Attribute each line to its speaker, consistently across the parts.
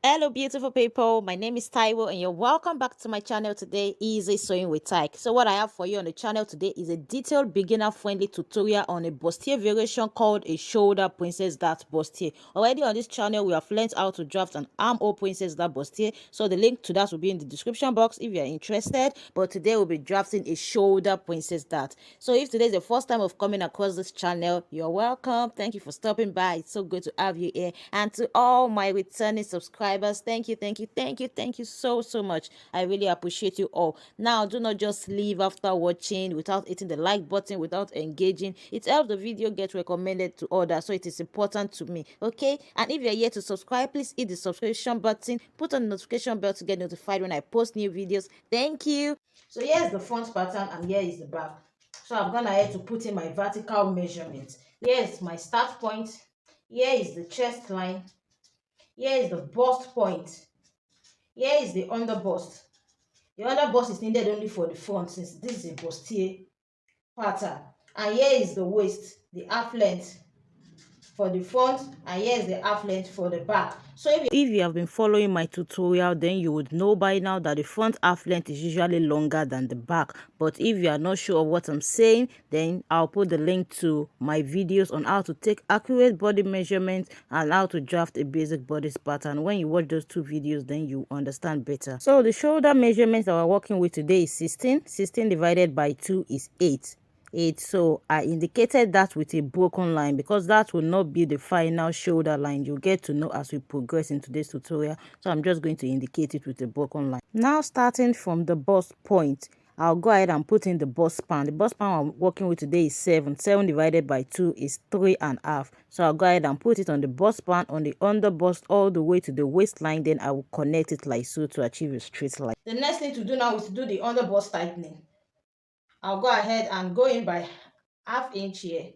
Speaker 1: Hello beautiful people, my name is Taiwo and you're welcome back to my channel today, Easy Sewing with Tyke. So what I have for you on the channel today is a detailed beginner friendly tutorial on a bustier variation called a shoulder princess dart bustier. Already on this channel we have learned how to draft an armhole princess dart bustier, so the link to that will be in the description box if you're interested. But today we'll be drafting a shoulder princess dart. So if today is the first time of coming across this channel, you're welcome. Thank you for stopping by. It's so good to have you here. And to all my returning subscribers, thank you so much. I really appreciate you all. Now do not just leave after watching without hitting the like button, without engaging. It helps the video get recommended to others, so it is important to me. Okay, and if you're here to subscribe, please hit the subscription button, put on the notification bell to get notified when I post new videos. Thank you. So here's the front pattern and here is the back. So I've gone ahead to put in my vertical measurement. Here's my start point. Here is the chest line. Here is the bust point. Here is the under bust. The under bust is needed only for the front since this is a bustier pattern. And here is the waist, the half length for the front, and here is the half length for the back. So if you have been following my tutorial, then you would know by now that the front half length is usually longer than the back. But if you are not sure of what I'm saying, then I'll put the link to my videos on how to take accurate body measurements and how to draft a basic bodice pattern. When you watch those two videos, then you understand better. So the shoulder measurements that we're working with today is 16. 16 divided by 2 is 8. So I indicated that with a broken line because that will not be the final shoulder line. You'll get to know as we progress into this tutorial, so I'm just going to indicate it with a broken line. Now starting from the bust point, I'll go ahead and put in the bust span. The bust span I'm working with today is 7. 7 divided by 2 is 3.5. So I'll go ahead and put it on the bust span, on the under bust, all the way to the waistline. Then I will connect it like so to achieve a straight line. The next thing to do now is to do the under bust tightening. I'll go ahead and go in by ½ inch here.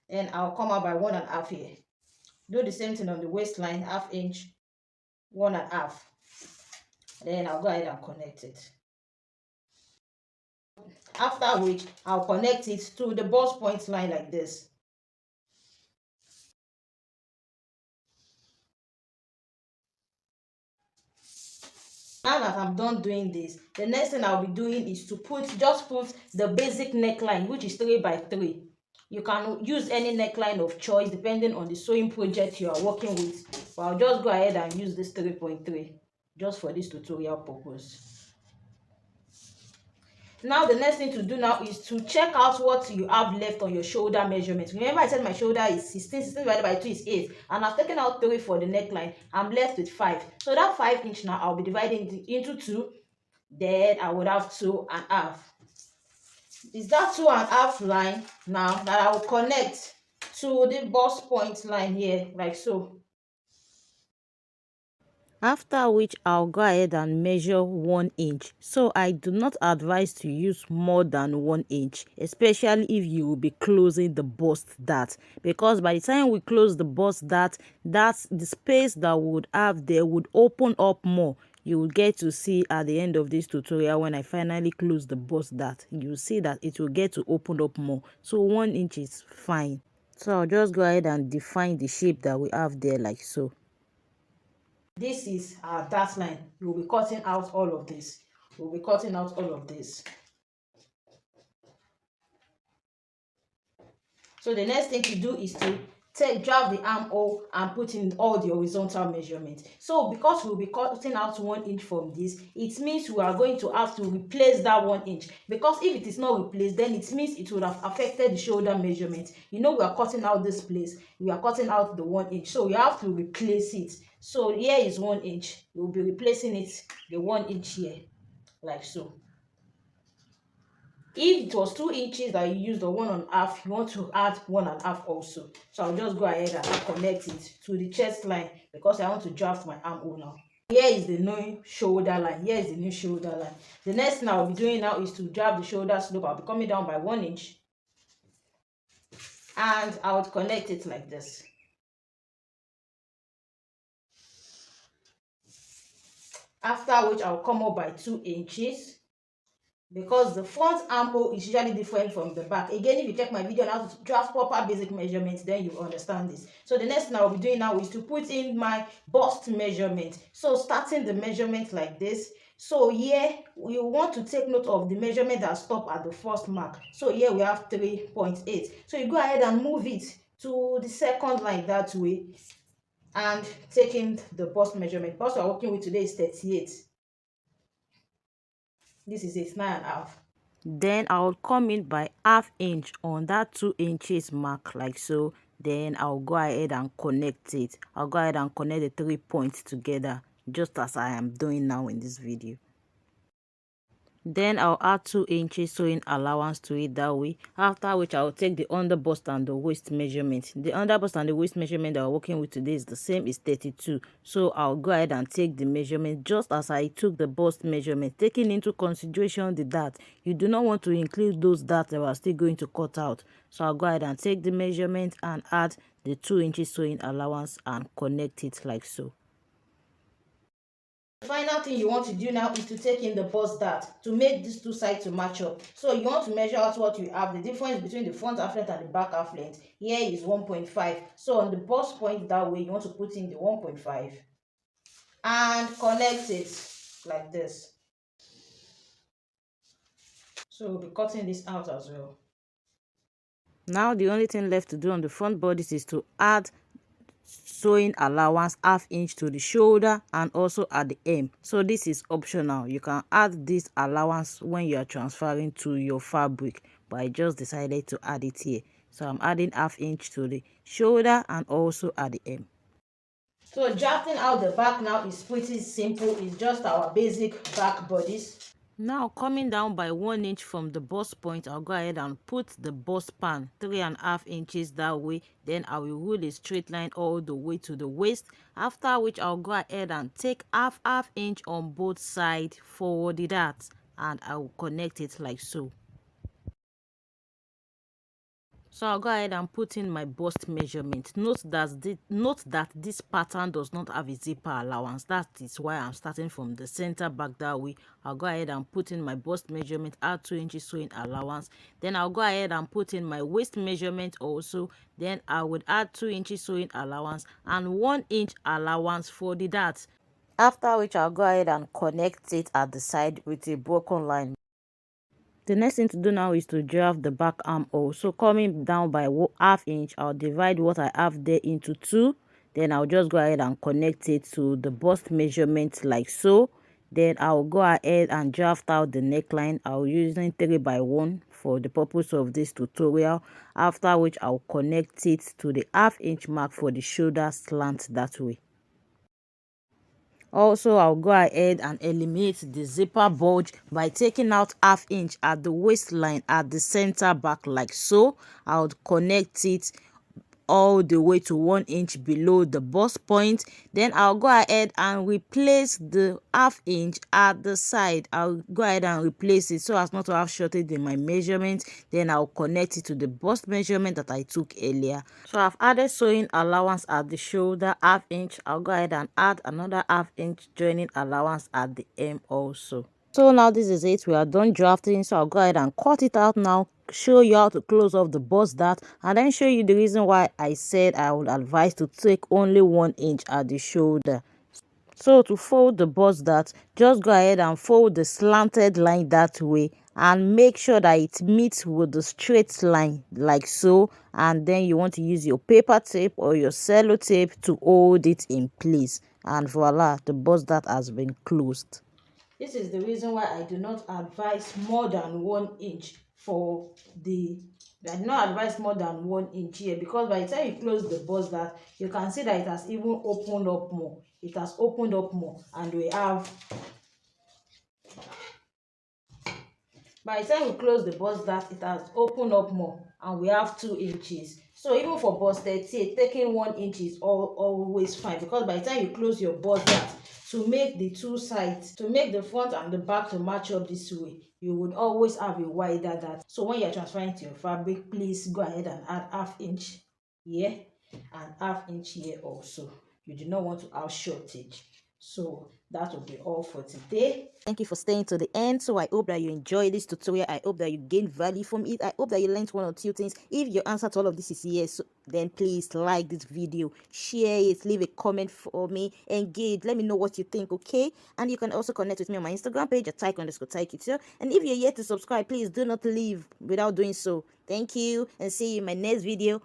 Speaker 1: Then I'll come out by 1.5 here. Do the same thing on the waistline, ½ inch, 1.5. Then I'll go ahead and connect it. After which, I'll connect it to the bust point line like this. Now that I'm done doing this, the next thing I'll be doing is to just put the basic neckline, which is 3 by 3. You can use any neckline of choice depending on the sewing project you are working with. But I'll just go ahead and use this 3.3 just for this tutorial purpose. Now the next thing to do now is to check out what you have left on your shoulder measurement. Remember I said my shoulder is 16. 16 divided by 2 is 8, and I've taken out 3 for the neckline. I'm left with 5. So that 5 inch now I'll be dividing into 2. Then I would have 2.5. Is that 2.5 line now that I will connect to the bust point line here like so. After which I'll go ahead and measure 1 inch. So I do not advise to use more than 1 inch, especially if you will be closing the bust dart, because by the time we close the bust dart, that's the space that we would have there would open up more. You will get to see at the end of this tutorial when I finally close the bust dart, you'll see that it will get to open up more. So 1 inch is fine. So I'll just go ahead and define the shape that we have there like so. This is our dart line. We'll be cutting out all of this. We'll be cutting out all of this. So the next thing to do is to drag the armhole and put in all the horizontal measurements. So because we'll be cutting out 1 inch from this, it means we are going to have to replace that 1 inch. Because if it is not replaced, then it means it would have affected the shoulder measurement. You know, we are cutting out this place. We are cutting out the 1 inch. So we have to replace it. So here is 1 inch. We'll be replacing it, the 1 inch here, like so. If it was 2 inches that you used the 1.5, you want to add 1.5 also. So I'll just go ahead and connect it to the chest line because I want to draft my armhole now. Here is the new shoulder line. Here is the new shoulder line. The next thing I'll be doing now is to draft the shoulder slope. I'll be coming down by 1 inch. And I would connect it like this. After which I'll come up by 2 inches. because the front armhole is usually different from the back. Again, if you check my video on how to draft proper basic measurements, then you understand this. So the next thing I'll be doing now is to put in my bust measurement. So starting the measurement like this. So here we want to take note of the measurement that stop at the first mark. So here we have 3.8. So you go ahead and move it to the second line that way and taking the bust measurement. Bust we're working with today is 38. This is 89.5. Then I'll come in by half inch on that 2 inches mark like so. Then I'll go ahead and connect it. I'll go ahead and connect the 3 points together, just as I am doing now in this video. Then I'll add 2 inches sewing allowance to it that way, after which I'll take the underbust and the waist measurement. The underbust and the waist measurement that we're working with today is the same, is 32. So I'll go ahead and take the measurement just as I took the bust measurement, taking into consideration the dart. You do not want to include those darts that are still going to cut out. So I'll go ahead and take the measurement and add the 2 inches sewing allowance and connect it like so. The final thing you want to do now is to take in the bust dart to make these two sides to match up. So you want to measure out what you have. The difference between the front half length and the back half length here is 1.5. So on the bust point that way, you want to put in the 1.5 and connect it like this. So we'll be cutting this out as well. Now the only thing left to do on the front bodice is to add sewing allowance half inch to the shoulder and also at the hem. So this is optional. You can add this allowance when you are transferring to your fabric, but I just decided to add it here. So I'm adding half inch to the shoulder and also at the hem. So drafting out the back now is pretty simple. It's just our basic back bodice. Now coming down by 1 inch from the bust point, I'll go ahead and put the bust span 3.5 inches that way. Then I will rule a straight line all the way to the waist, after which I'll go ahead and take half inch on both sides for the dart and I will connect it like so. So I'll go ahead and put in my bust measurement. Note that this pattern does not have a zipper allowance. That is why I'm starting from the center back that way. I'll go ahead and put in my bust measurement, add 2 inches sewing allowance. Then I'll go ahead and put in my waist measurement also. Then I would add 2 inches sewing allowance and 1 inch allowance for the dart. After which I'll go ahead and connect it at the side with a broken line. The next thing to do now is to draft the back armhole. So coming down by half inch, I'll divide what I have there into 2. Then I'll just go ahead and connect it to the bust measurement like so. Then I'll go ahead and draft out the neckline. I'll using 3x1 for the purpose of this tutorial. After which I'll connect it to the half inch mark for the shoulder slant that way. Also, I'll go ahead and eliminate the zipper bulge by taking out half inch at the waistline at the center back like so. I'll connect it all the way to 1 inch below the bust point. Then I'll go ahead and replace the half inch at the side. I'll go ahead and replace it so as not to have shortage in my measurement. Then I'll connect it to the bust measurement that I took earlier. So I've added sewing allowance at the shoulder half inch. I'll go ahead and add another half inch joining allowance at the hem also. So now this is it. We are done drafting. So I'll go ahead and cut it out now, show you how to close off the bust dart, and then show you the reason why I said I would advise to take only 1 inch at the shoulder. So to fold the bust dart, just go ahead and fold the slanted line that way and make sure that it meets with the straight line like so, and then you want to use your paper tape or your sellotape to hold it in place, and voila, the bust dart has been closed. This is the reason why I do not advise more than 1 inch for the I do not advise more than 1 inch here, because by the time you close the bust dart, you can see that it has even opened up more. It has opened up more, and we have, by the time we close the bust dart, it has opened up more and we have 2 inches. So even for bust 38, taking 1 inch is always fine, because by the time you close your bust dart, to make the two sides, to make the front and the back to match up this way, you would always have a wider dart. So when you're transferring to your fabric, please go ahead and add half inch here and half inch here also. You do not want to have shortage. So that will be all for today. Thank you for staying to the end. So I hope that you enjoyed this tutorial. I hope that you gained value from it. I hope that you learned one or two things. If your answer to all of this is yes, then please like this video, share it, leave a comment for me, engage. Let me know what you think, okay? And you can also connect with me on my Instagram page at tyke_tyke. And if you're yet to subscribe, please do not leave without doing so. Thank you, and see you in my next video.